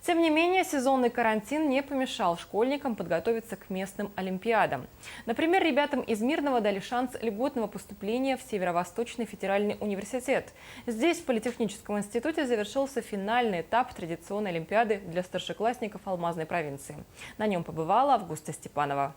Тем не менее, сезонный карантин не помешал школьникам подготовиться к местным олимпиадам. Например, ребятам из Мирного дали шанс льготного поступления в Северо-Восточный федеральный университет. Здесь, в Политехническом институте, завершился финальный этап традиционной олимпиады для старшеклассников Алмазной провинции. На нем побывала Августа Степанова.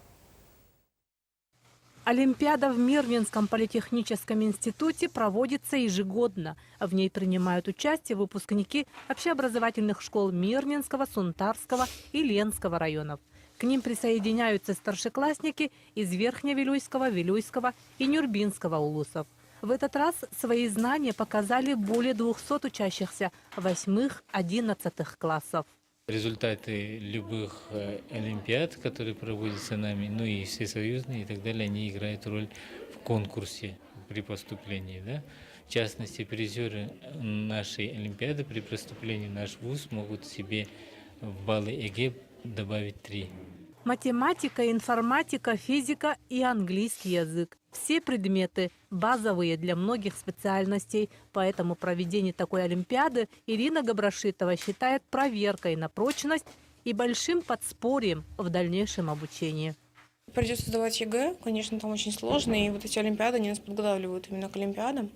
Олимпиада в Мирнинском политехническом институте проводится ежегодно. В ней принимают участие выпускники общеобразовательных школ Мирнинского, Сунтарского и Ленского районов. К ним присоединяются старшеклассники из Верхневилюйского, Вилюйского и Нюрбинского улусов. В этот раз свои знания показали более 200 учащихся 8-11 классов. Результаты любых олимпиад, которые проводятся нами, ну и всесоюзные и так далее, они играют роль в конкурсе при поступлении. Да? В частности, призеры нашей олимпиады при поступлении в наш вуз могут себе в баллы ЕГЭ добавить 3. Математика, информатика, физика и английский язык. Все предметы базовые для многих специальностей. Поэтому проведение такой олимпиады Ирина Габрашитова считает проверкой на прочность и большим подспорьем в дальнейшем обучении. Придется сдавать ЕГЭ, конечно, там очень сложно, и вот эти олимпиады, они нас подготавливают именно к олимпиадам.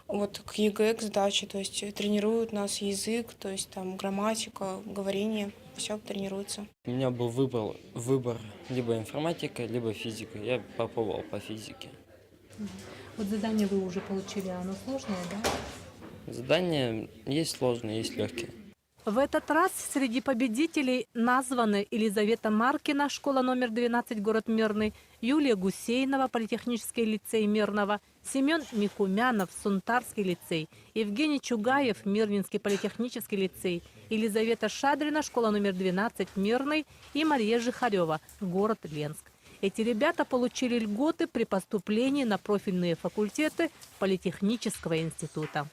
Вот к ЕГЭ, к сдаче, то есть тренируют нас язык, то есть там грамматика, говорение, все тренируется. У меня был выбор либо информатика, либо физика. Я попробовал по физике. Вот задание вы уже получили, оно сложное, да? Задания есть сложные, есть легкие. В этот раз среди победителей названы Елизавета Маркина, школа номер 12, город Мирный, Юлия Гусейнова, политехнический лицей Мирного, Семен Микумянов, Сунтарский лицей, Евгений Чугаев, Мирнинский политехнический лицей, Елизавета Шадрина, школа номер 12, Мирный и Мария Жихарева, город Ленск. Эти ребята получили льготы при поступлении на профильные факультеты Политехнического института.